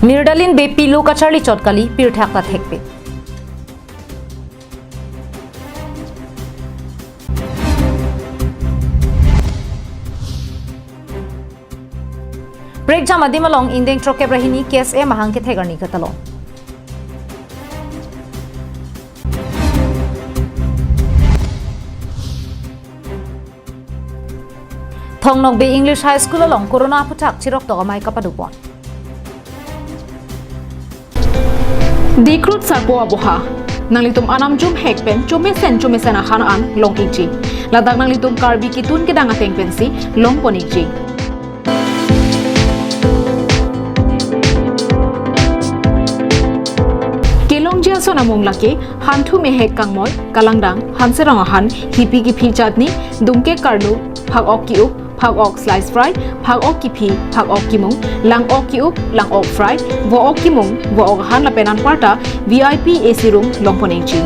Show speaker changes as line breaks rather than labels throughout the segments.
Mirdalin be pilu kachari chotkali pirthakta thekpe. Break jam adim along indeng troke brahini case e mahang ke thegarni katalong. Thongnok be English High School along corona putak chirok to amai kapadupon.
Dikrut sarpo aboha nanglitum anam jum hekpen chume sen ahan an long inchi ladak nanglitum karbi kitun ke danga tengpensi long poniji kelong jia sona monglake hantu mehek kangmoy kalangdang hanserang ahan hipi ki phi chatni dumke karlu phag ok ki up phag ok slice fry phag ok ki phi phag ok ki mung lang ok ki up lang ok fry vo ok ki mung vo ok han la penan parta VIP AC room longponengchi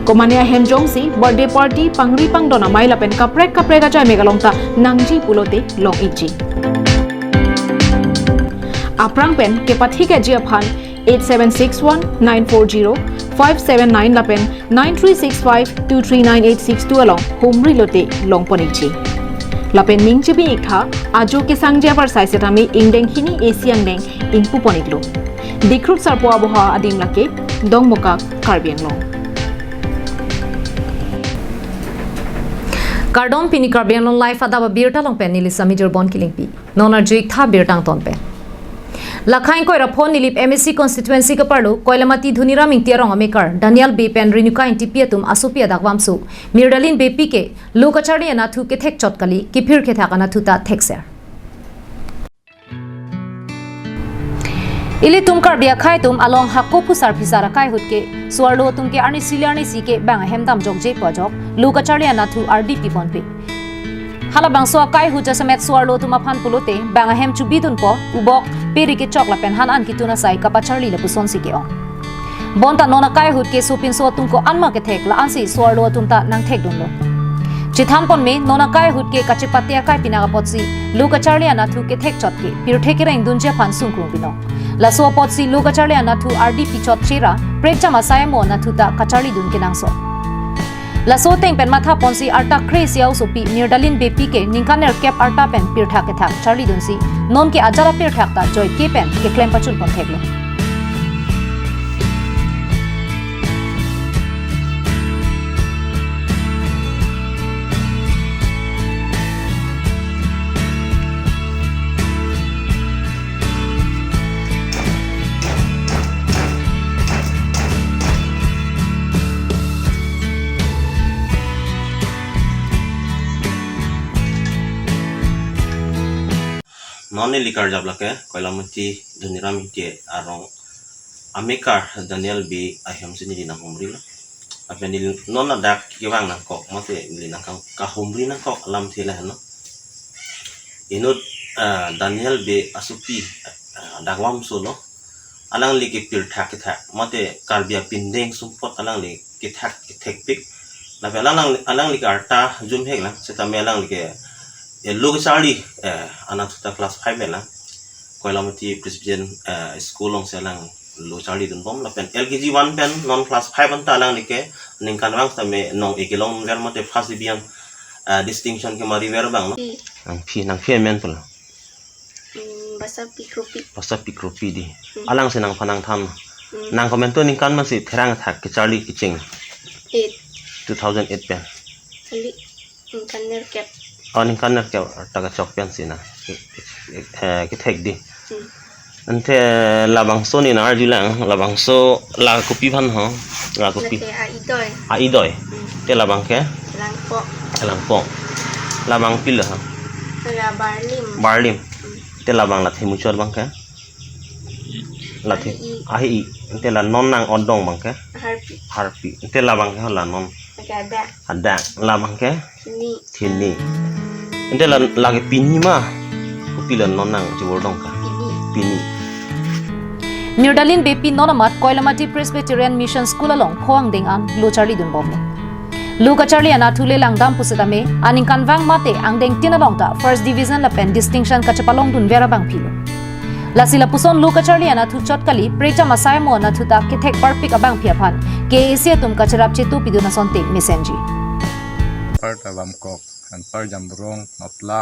komania hemjong si birthday party pangri pangdona mai la pen kaprek ga jai megalongta nangji pulote long ichi aprang pen ke pathi ke jia phan 8761940579 la pen 9365239862 along homri lote longponichi la pen mingchi bi ikha ajo ke sangjia par saisetami ingdeng hini asiang deng ingpu poniklo dikrut sarpo aboha adim lake dongmoka karbianglong
Kardom pini karbianglong life Adap Abirta long pen nili samijor bon killing pi nonar juik tha birtang ton pen Lakhain koira phone nilip MSC constituency ka parlo koilamati dhunira mingtiarong amekar Daniel B pen rinuka intipiatum asupia dakwamsu Mirdalin B pike lokachari anathu ke thek chotkali kipir ke thakana thuta thekser Ili tum karbia khai tum along hakko phusar phisara kai hutke swarlo tum ke arni silarni sike bang hemdam jokje pojok lokachari anathu RDP ponpe Hala bang so kai hu jasamet swarlo tum aphan pulote bang hem chubidun po ubok peri ke chokla pen han an kituna sai kapacharli le puson sike ong bonta nona kai hut ke supin so tum ko anma ke thek la ansi swarlo tum ta nang thek dun lo chitham pon me nona kai hut ke kachipatia kai pina ga potsi lokachari anathu ke thek chot ke pir thek reng dunje phan sung kru bino la so potsi lokachari anathu RDP chot chira precha masai mo anathu ta kachari dun ke nang so La so teng pen matha ponsi arta crazy au sopi Mirdalin BP ke ningkaner cap arta pen pirtha ke thak charli dunsi non ke ajara pirtha ta joy ke pen ke claim pachun pon theklo
Noni likar jablake koilamati dhunira mingti arong amekar Daniel B ayam sini di nang humri la apen di nona dak kiwang nang kok mate di nang ka humri nang kok alam thila no inut Daniel B asupi dakwam solo alang li ke pir thak thak mate karbia pindeng sumpot alang li ke thak thekpik la alang li karta jum hek la setame alang li ke Look Charlie, another class 5 lah. Koilamati Presbyterian school long selang Look Charlie dun bom la pen LKG 1 pen non class 5 anta lang nike ningkan wang tame nong ikilong ver mate first division distinction ke mari ver bang no. Nang phi men pula. Basa pikropi di. Alang senang panang tham. Nang komento ningkan masih terang thak ke Charlie kicing. 2008 pen.
Ningkan nerkep.
Ningkan nak taga chok pen sina ke thek di ante labang so ni na arjulang labang so la kopi phan ho la kopi aidoi te labang ke langpo labang pil ha barlim te labang la thimu chor bang ke la thi ahi te la non nang ondong bang ke harpi te labang ke la non ada labang ke thini ente lagi pini mah kupilan nonang jebol dongka pini
Mirdalin BP nonamat koilamati Presbyterian Mission School along khoang ding an Lucharli dun bomne Lucacharli anathu le langdam pusetame aning kanwang mate angdeng tinalong ta first division la pen distinction kachapalong dun vera bang philo lasila puson luka charli ana thu chot kali precha masai mo na thu ta kithek parpik abang phiaphan ke asia tum kacharap chetu piduna sonte mesenji
par ta bam kok an par jam rong mapla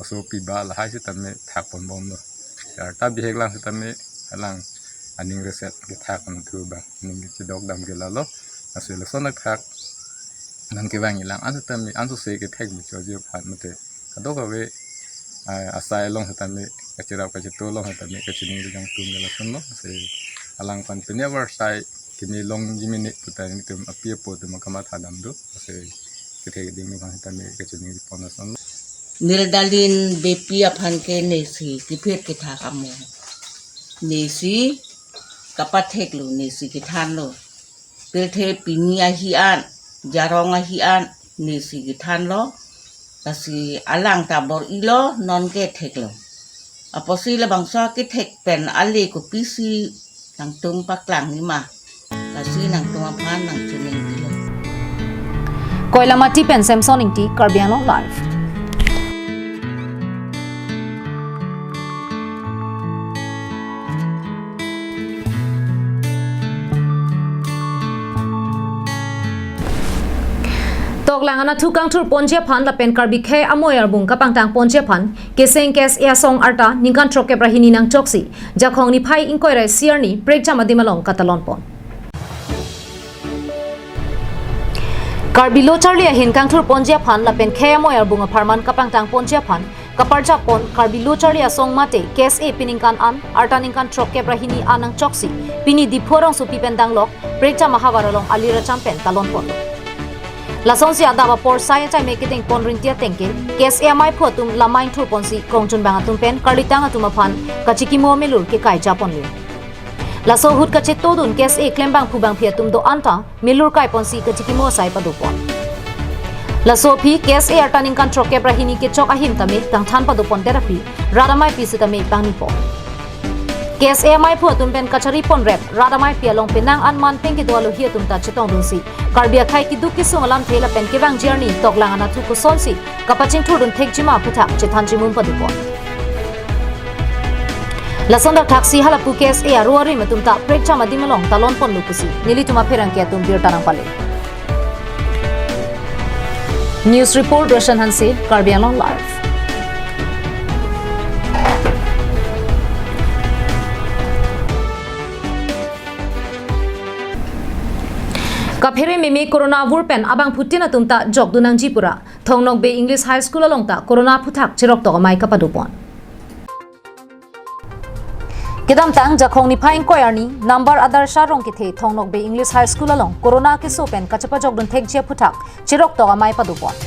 aso pi ba la hai sitame thak pon bom no yar ta bi hek lang sitame alang aning reset ke thak an thu ba ning ki dok dam ke la lo aso le son thak nang ke wang ilang an sitame an so se ke thek mi cho je phat mate kado ka we asai long sitame kachirap kachitu long sitame kachining jang tum ke la son no se alang pan penever sai kini long jimini putai ni tum apia po tum kama thadam do se ke ding ni kan sitame kachining pon son
Nirdalin bepi aphan ke nesi kipet ke tha kamu nesi kapathek lu nesi ke than lo pelthe pinia hian jaronga hian nesi ke than lo kasi alang tabor ilo non ke thek lo aposi la bangsa ke thek pen ali ko pisi nang tung paklang ni ma kasi nang tung aphan nang chuning lo
koilamati pen samson ingti karbiano live Toklangana thukang thur ponje phan la pen karbi khe amoyar bung kapang tang ponje phan keseng kes ya song arta ningkan troke brahini nang choksi jakhong ni phai inkoi rai siar ni prekcha madimalong katalon pon karbi lo charlia hin kang thur ponje phan la pen khe amoyar bung pharman kapang tang ponje phan kaparja pon karbi lo charlia song mate kes e piningkan an arta ningkan troke brahini anang choksi pini diphorong su pi pen dang lok prekcha mahawaralong alira champen talon pon Lasong si Adap por saya cai making pon rintia tengke kes amai photum lamain thur ponsi kongchun bang atum pen karlitang atuma phan kachiki mo melur ke kai japon le laso hut kache todun kes e klembang phubang phiatum do anta melur kai ponsi kachiki mo sai padupon laso phi kes e artaning kan troke brahini ke chok ahim tame tang than padupon therapy radamai pisitame pangni po kes amai photum pen kachari pon rep radamai pialong penang anman pengki dwalu hiatum ta chetong runsi karbia khai ki dukki sungalam thela pen kewang journey toklang ana thu ko sonsi kapaching thurun thekjima phuthak chethan jimum padupon lasonda taxi halapu kes e aruari matumta prekcha madimalong talon pon lukusi nilituma pherang ke tum bir tarang pale news report Roshan Hanse Karbialong live kaphere meme corona vurpen abang putina tumta jok dunang jipura thongnok be English high school alongta corona phuthak chirok to mai kapadupon kedam tang jakhong ni phain koyarni number adar sharong ki the thongnok be English high school along corona ki sopen kachapa jok dun thek je phuthak chirok to mai padupon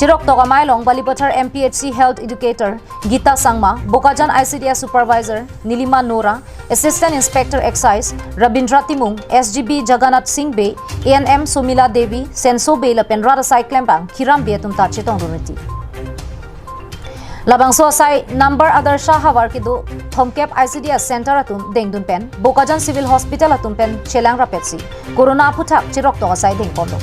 chirok to mai long balipathar MPHC health educator Gita Sangma Bokajan ICDS supervisor Nilima Nora assistant inspector excise Rabindra Timung SGB Jagannath Singh Be ANM Somila Devi Senso Be la penra sai klembang khiram be tum ta chetong runiti labang so sai number adar sha hawar ki do thomkep ICDS center atum dengdun pen Bokajan civil hospital atum pen chelang rapetsi corona phuthak chirok to sai deng pondo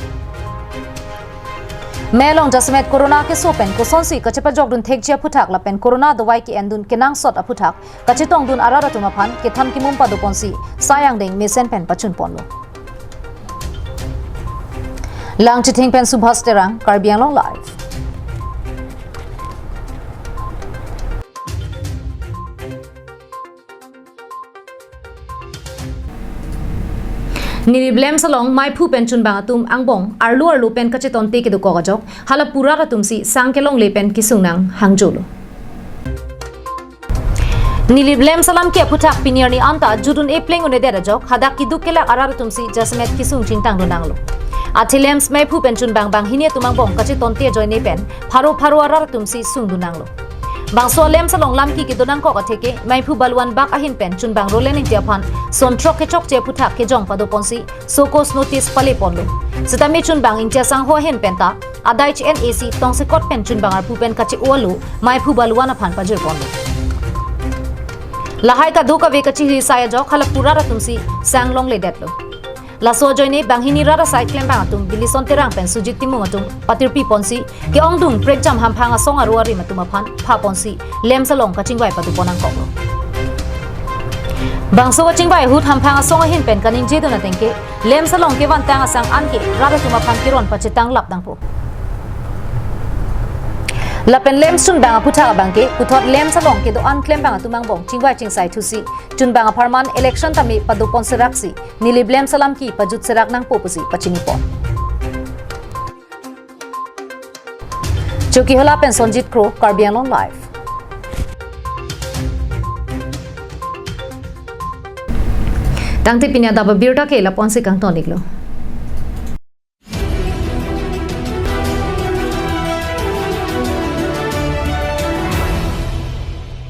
Melong jasmet corona ke sopen ko sonsi kachepa jogdun thekjia phuthak la pen corona dawai ki endun kenang sot aphuthak kachetong dun arara tuma phan ke tham ki mumpa do ponsi sayang deng mesen pen pachun ponlo lang chithing pen subhas terang Karbialong live Niriblem salong mai phu pen chun bang atum angbong arlu pen kacheton te ke do kogajok hala pura ratum si sangkelong le pen kisungnang hangjolo Niriblem salam ke phuthak pinier ni anta judun e pleng une dera jok hadak ki dukela araratum si jasmet kisung chingtang runanglo Athilems mai phu pen chun bang hinia tumang bong kacheton te join ne pen pharo araratum si sungdunanglo Bangso lem salong lam ki donang ko katheke mai phu balwan bak ahin pen chun bang rolen in japan son trok ke chok che phuthak ke jong pado ponsi sokos notice pale ponlo sitami chun bang in sang ho hen penta adai HNAC tong se kot pen chun bangar pu pen kache olu mai phu balwan aphan pajir ponlo lahai ka duka ve kachi hi saya jok khala pura ratum si sanglong le detlo Laso joine banghini rara cyclen bang atum bilison terang pen sujit timu atum patirpi ponsi ke ongdung prek jam ham phanga songa ruari matuma phan pha ponsi lem salong kaching wai patu ponang ko Bangso watching by hut hampang song hin pen kaning jedo na tengke lem salong ke wan tang asang anke rada tuma phan kiron pachetang lap dang po lapen lem sun banga putha bangke puthot lem salong ke do an klem banga tumang bong chingwai chingsai thusi chun banga farman election tami padu ponseraksi nili blem salam ki pajut serak nang popusi pachini po Choki hola pen Sonjit Kro Karbi Anglong live Tangti pinya da Abirta ke la ponsi kang tonik lo